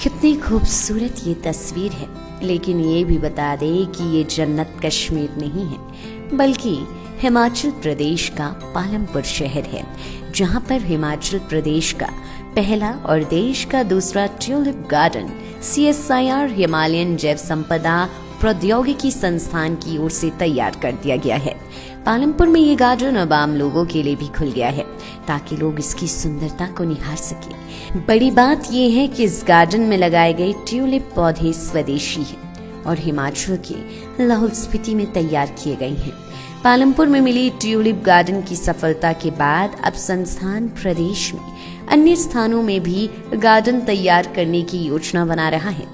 कितनी खूबसूरत ये तस्वीर है, लेकिन ये भी बता दे कि ये जन्नत कश्मीर नहीं है बल्कि हिमाचल प्रदेश का पालमपुर शहर है, जहां पर हिमाचल प्रदेश का पहला और देश का दूसरा ट्यूलिप गार्डन CSIR हिमालयन जैव संपदा प्रौद्योगिकी संस्थान की ओर से तैयार कर दिया गया है। पालमपुर में ये गार्डन अब आम लोगों के लिए भी खुल गया है ताकि लोग इसकी सुंदरता को निहार सके। बड़ी बात यह है कि इस गार्डन में लगाए गए ट्यूलिप पौधे स्वदेशी हैं और हिमाचल के लाहौल स्पीति में तैयार किए गए हैं। पालमपुर में मिली ट्यूलिप गार्डन की सफलता के बाद अब संस्थान प्रदेश में अन्य स्थानों में भी गार्डन तैयार करने की योजना बना रहा है।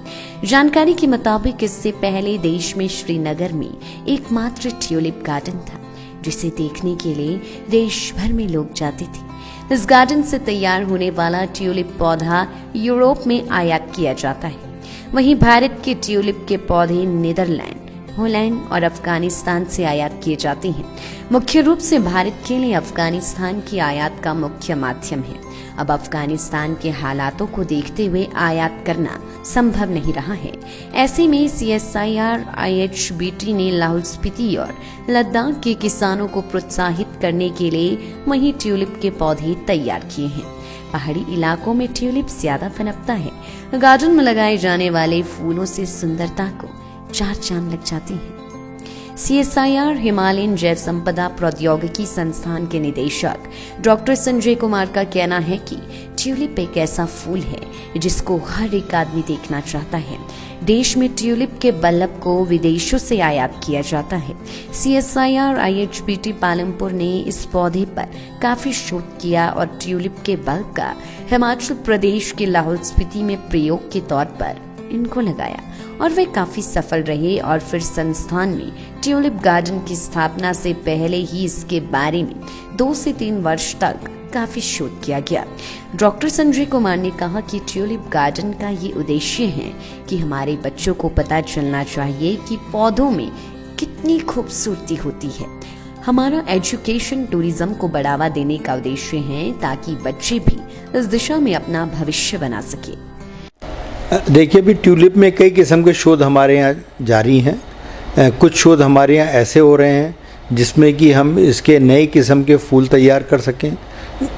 जानकारी के मुताबिक इससे पहले देश में श्रीनगर में एकमात्र ट्यूलिप गार्डन था, जिसे देखने के लिए देश भर में लोग जाते थे। इस गार्डन से तैयार होने वाला ट्यूलिप पौधा यूरोप में आयात किया जाता है। वहीं भारत के ट्यूलिप के पौधे नीदरलैंड, हॉलैंड और अफगानिस्तान से आयात किए जाते हैं। मुख्य रूप से भारत के लिए अफगानिस्तान की आयात का मुख्य माध्यम है। अब अफगानिस्तान के हालातों को देखते हुए आयात करना संभव नहीं रहा है। ऐसे में CSIR IHBT ने लाहौल स्पीति और लद्दाख के किसानों को प्रोत्साहित करने के लिए वहीं ट्यूलिप के पौधे तैयार किए हैं। पहाड़ी इलाकों में ट्यूलिप ज्यादा पनपता है। गार्डन में लगाए जाने वाले फूलों से सुंदरता को चार चांद लग जाती है। CSIR हिमालयन जैव संपदा प्रौद्योगिकी संस्थान के निदेशक डॉक्टर संजय कुमार का कहना है कि ट्यूलिप एक ऐसा फूल है जिसको हर एक आदमी देखना चाहता है। देश में ट्यूलिप के बल्ब को विदेशों से आयात किया जाता है। CSIR IHBT पालमपुर ने इस पौधे पर काफी शोध किया और ट्यूलिप के बल्ब का हिमाचल प्रदेश के लाहौल स्पीति में प्रयोग के तौर पर इनको लगाया और वे काफी सफल रहे। और फिर संस्थान में ट्यूलिप गार्डन की स्थापना से पहले ही इसके बारे में 2 से 3 वर्ष तक काफी शोध किया गया। डॉक्टर संजय कुमार ने कहा कि ट्यूलिप गार्डन का ये उद्देश्य है कि हमारे बच्चों को पता चलना चाहिए कि पौधों में कितनी खूबसूरती होती है। हमारा एजुकेशन टूरिज्म को बढ़ावा देने का उद्देश्य है ताकि बच्चे भी इस दिशा में अपना भविष्य बना सके। देखिए, अभी ट्यूलिप में कई किस्म के शोध हमारे यहाँ जारी हैं। कुछ शोध हमारे यहाँ ऐसे हो रहे हैं जिसमें कि हम इसके नए किस्म के फूल तैयार कर सकें।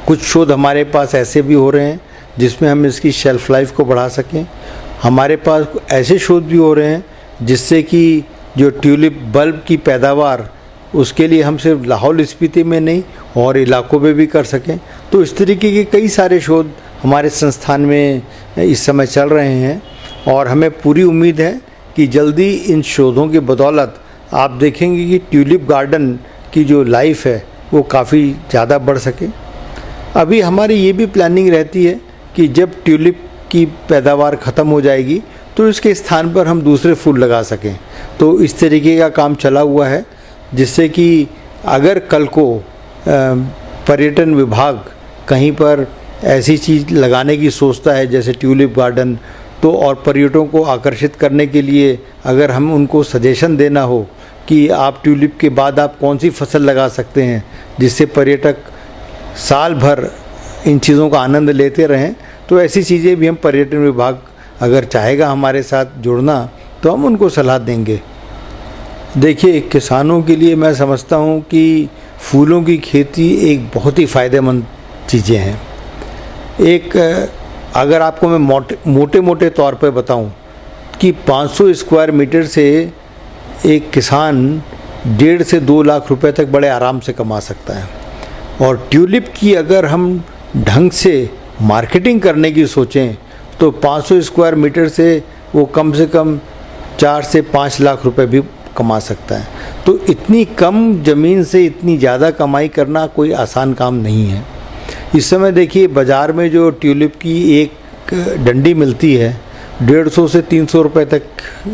कुछ शोध हमारे पास ऐसे भी हो रहे हैं जिसमें हम इसकी शेल्फ लाइफ को बढ़ा सकें। हमारे पास ऐसे शोध भी हो रहे हैं जिससे कि जो ट्यूलिप बल्ब की पैदावार उसके लिए हम सिर्फ लाहौल स्पीति में नहीं और इलाकों में भी कर सकें। तो इस तरीके के कई सारे शोध हमारे संस्थान में इस समय चल रहे हैं और हमें पूरी उम्मीद है कि जल्दी इन शोधों की बदौलत आप देखेंगे कि ट्यूलिप गार्डन की जो लाइफ है वो काफ़ी ज़्यादा बढ़ सके। अभी हमारी ये भी प्लानिंग रहती है कि जब ट्यूलिप की पैदावार ख़त्म हो जाएगी तो इसके स्थान पर हम दूसरे फूल लगा सकें। तो इस तरीके का काम चला हुआ है, जिससे कि अगर कल को पर्यटन विभाग कहीं पर ऐसी चीज़ लगाने की सोचता है जैसे ट्यूलिप गार्डन, तो और पर्यटकों को आकर्षित करने के लिए अगर हम उनको सजेशन देना हो कि आप ट्यूलिप के बाद आप कौन सी फसल लगा सकते हैं जिससे पर्यटक साल भर इन चीज़ों का आनंद लेते रहें, तो ऐसी चीज़ें भी हम पर्यटन विभाग अगर चाहेगा हमारे साथ जुड़ना तो हम उनको सलाह देंगे। देखिए, किसानों के लिए मैं समझता हूँ कि फूलों की खेती एक बहुत ही फ़ायदेमंद चीज़ें हैं। एक अगर आपको मैं मोटे तौर पर बताऊं कि 500 स्क्वायर मीटर से एक किसान 1.5 से 2 लाख रुपए तक बड़े आराम से कमा सकता है। और ट्यूलिप की अगर हम ढंग से मार्केटिंग करने की सोचें तो 500 स्क्वायर मीटर से वो कम से कम 4 से 5 लाख रुपए भी कमा सकता है। तो इतनी कम ज़मीन से इतनी ज़्यादा कमाई करना कोई आसान काम नहीं है। इस समय देखिए, बाज़ार में जो ट्यूलिप की एक डंडी मिलती है 150 से 300 रुपए तक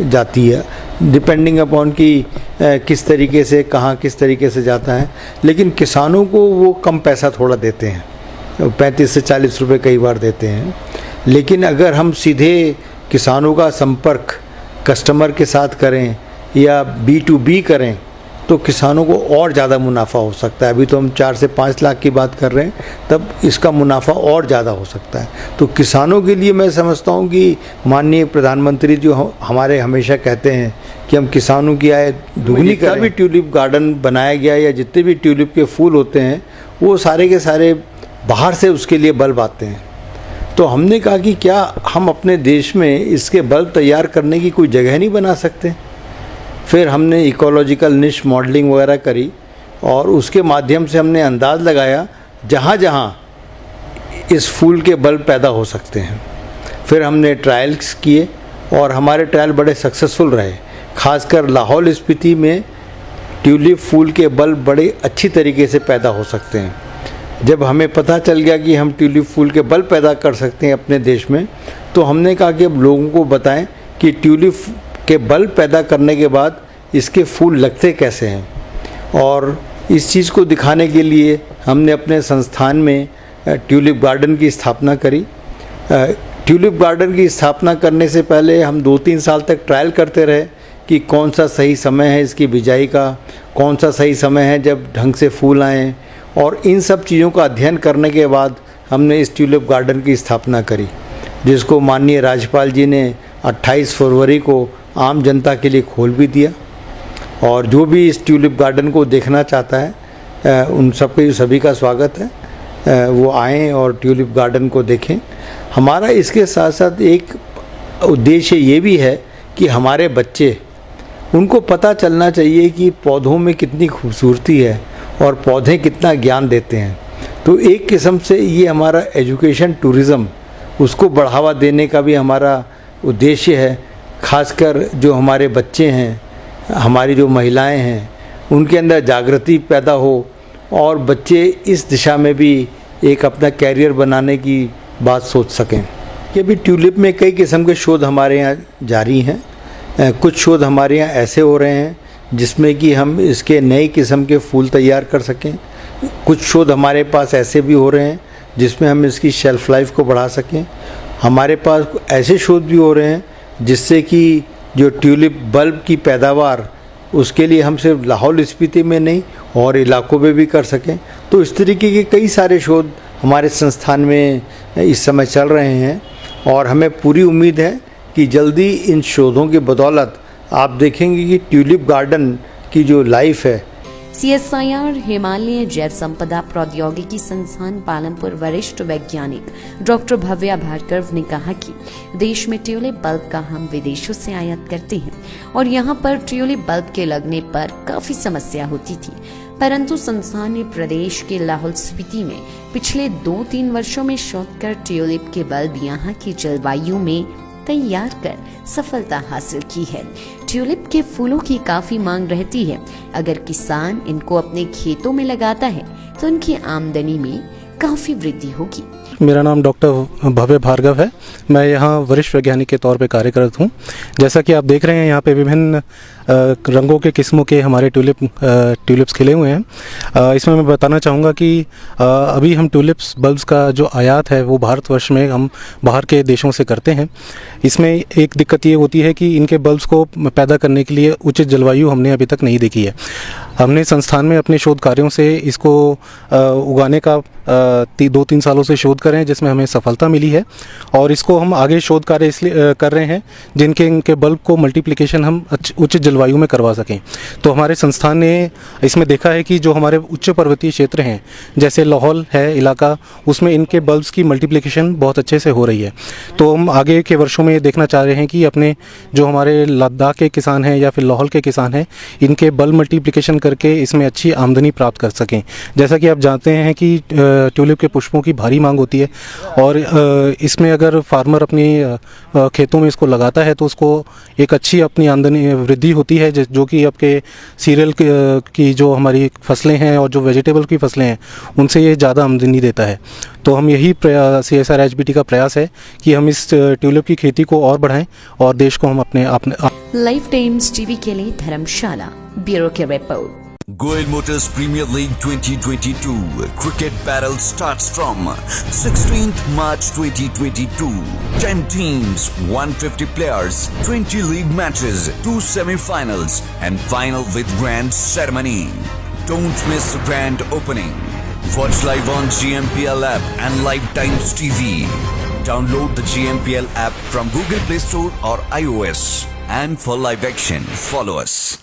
जाती है, डिपेंडिंग अपॉन कि किस तरीके से कहाँ किस तरीके से जाता है। लेकिन किसानों को वो कम पैसा थोड़ा देते हैं, 35 से 40 रुपए कई बार देते हैं। लेकिन अगर हम सीधे किसानों का संपर्क कस्टमर के साथ करें या B2B करें तो किसानों को और ज़्यादा मुनाफा हो सकता है। अभी तो हम 4 से 5 लाख की बात कर रहे हैं, तब इसका मुनाफा और ज़्यादा हो सकता है। तो किसानों के लिए मैं समझता हूँ कि माननीय प्रधानमंत्री जो हमारे हमेशा कहते हैं कि हम किसानों की आय दुगनी करें। जितना भी ट्यूलिप गार्डन बनाया गया या जितने भी ट्यूलिप के फूल होते हैं वो सारे के सारे बाहर से उसके लिए बल्ब आते हैं। तो हमने कहा कि क्या हम अपने देश में इसके बल्ब तैयार करने की कोई जगह नहीं बना सकते। फिर हमने इकोलॉजिकल निश मॉडलिंग वगैरह करी और उसके माध्यम से हमने अंदाज़ लगाया जहाँ जहाँ इस फूल के बल्ब पैदा हो सकते हैं। फिर हमने ट्रायल्स किए और हमारे ट्रायल बड़े सक्सेसफुल रहे। खासकर लाहौल स्पीति में ट्यूलिप फूल के बल्ब बड़े अच्छी तरीके से पैदा हो सकते हैं। जब हमें पता चल गया कि हम ट्यूलिप फूल के बल्ब पैदा कर सकते हैं अपने देश में, तो हमने कहा कि अब लोगों को बताएं कि ट्यूलिप के बल्ब पैदा करने के बाद इसके फूल लगते कैसे हैं। और इस चीज़ को दिखाने के लिए हमने अपने संस्थान में ट्यूलिप गार्डन की स्थापना करी। ट्यूलिप गार्डन की स्थापना करने से पहले हम 2-3 साल तक ट्रायल करते रहे कि कौन सा सही समय है इसकी बिजाई का, कौन सा सही समय है जब ढंग से फूल आएँ। और इन सब चीज़ों का अध्ययन करने के बाद हमने इस ट्यूलिप गार्डन की स्थापना करी, जिसको माननीय राज्यपाल जी ने 28 फरवरी को आम जनता के लिए खोल भी दिया। और जो भी इस ट्यूलिप गार्डन को देखना चाहता है उन सबके सभी का स्वागत है, वो आएँ और ट्यूलिप गार्डन को देखें। हमारा इसके साथ साथ एक उद्देश्य ये भी है कि हमारे बच्चे, उनको पता चलना चाहिए कि पौधों में कितनी खूबसूरती है और पौधे कितना ज्ञान देते हैं। तो एक किस्म से ये हमारा एजुकेशन टूरिज़्म, उसको बढ़ावा देने का भी हमारा उद्देश्य है। खासकर जो हमारे बच्चे हैं, हमारी जो महिलाएं हैं, उनके अंदर जागृति पैदा हो और बच्चे इस दिशा में भी एक अपना कैरियर बनाने की बात सोच सकें। कि अभी ट्यूलिप में कई किस्म के शोध हमारे यहाँ जारी हैं। कुछ शोध हमारे यहाँ ऐसे हो रहे हैं जिसमें कि हम इसके नई किस्म के फूल तैयार कर सकें। कुछ शोध हमारे पास ऐसे भी हो रहे हैं जिसमें हम इसकी शेल्फ़ लाइफ को बढ़ा सकें। हमारे पास ऐसे शोध भी हो रहे हैं जिससे कि जो ट्यूलिप बल्ब की पैदावार, उसके लिए हम सिर्फ लाहौल स्पीति में नहीं और इलाकों में भी कर सकें। तो इस तरीके के कई सारे शोध हमारे संस्थान में इस समय चल रहे हैं और हमें पूरी उम्मीद है कि जल्दी इन शोधों की बदौलत आप देखेंगे कि ट्यूलिप गार्डन की जो लाइफ है। CSIR हिमालय जैव संपदा प्रौद्योगिकी संस्थान पालमपुर वरिष्ठ वैज्ञानिक डॉक्टर भव्या भार्गव ने कहा कि देश में ट्यूलिप बल्ब का हम विदेशों से आयात करते हैं और यहाँ पर ट्यूलिप बल्ब के लगने पर काफी समस्या होती थी, परंतु संस्थान ने प्रदेश के लाहौल स्पीति में पिछले 2-3 वर्षों में शोध कर ट्यूलिप के बल्ब यहाँ की जलवायु में तैयार कर सफलता हासिल की है। ट्यूलिप के फूलों की काफी मांग रहती है। अगर किसान इनको अपने खेतों में लगाता है तो उनकी आमदनी में काफी वृद्धि होगी। मेरा नाम डॉक्टर भव्य भार्गव है। मैं यहाँ वरिष्ठ वैज्ञानिक के तौर पे कार्यरत हूँ। जैसा कि आप देख रहे हैं यहाँ पे विभिन्न रंगों के किस्मों के हमारे ट्यूलिप्स खिले हुए हैं। इसमें मैं बताना चाहूँगा कि अभी हम ट्यूलिप्स बल्ब्स का जो आयात है वो भारतवर्ष में हम बाहर के देशों से करते हैं। इसमें एक दिक्कत ये होती है कि इनके बल्ब्स को पैदा करने के लिए उचित जलवायु हमने अभी तक नहीं देखी है। हमने संस्थान में अपने शोध कार्यों से इसको उगाने का 2-3 सालों से शोध कर रहे हैं, जिसमें हमें सफलता मिली है और इसको हम आगे शोध कार्य इसलिए कर रहे हैं जिनके इनके बल्ब को मल्टीप्लिकेशन हम उचित जलवायु में करवा सकें। तो हमारे संस्थान ने इसमें देखा है कि जो हमारे उच्च पर्वतीय क्षेत्र हैं, जैसे लाहौल है इलाका, उसमें इनके बल्ब्स की मल्टीप्लिकेशन बहुत अच्छे से हो रही है। तो हम आगे के वर्षों में देखना चाह रहे हैं कि अपने जो हमारे लद्दाख के किसान हैं या फिर लाहौल के किसान हैं, इनके बल्ब मल्टीप्लिकेशन करके इसमें अच्छी आमदनी प्राप्त कर सकें। जैसा कि आप जानते हैं कि ट्यूलिप के पुष्पों की भारी मांग होती है और इसमें अगर फार्मर अपनी खेतों में इसको लगाता है तो उसको एक अच्छी अपनी आमदनी वृद्धि होती है, जो कि आपके सीरियल की जो हमारी फसलें हैं और जो वेजिटेबल की फसलें हैं उनसे ये ज़्यादा आमदनी देता है। तो हम यही CSIR HBT का प्रयास है कि हम इस ट्यूलिप की खेती को और बढ़ाएं और देश को हम अपने लाइफ टाइम्स टीवी के लिए धर्मशाला ब्यूरो की report. Goel Motors Premier League 2022 cricket battle starts from 16th March 2022. 10 teams, 150 players, 20 league matches, 2 semi-finals and final with grand ceremony. Don't miss the grand opening. Watch live on GMPL app and Live Times TV. Download the GMPL app from Google Play Store or iOS. And for live action, follow us.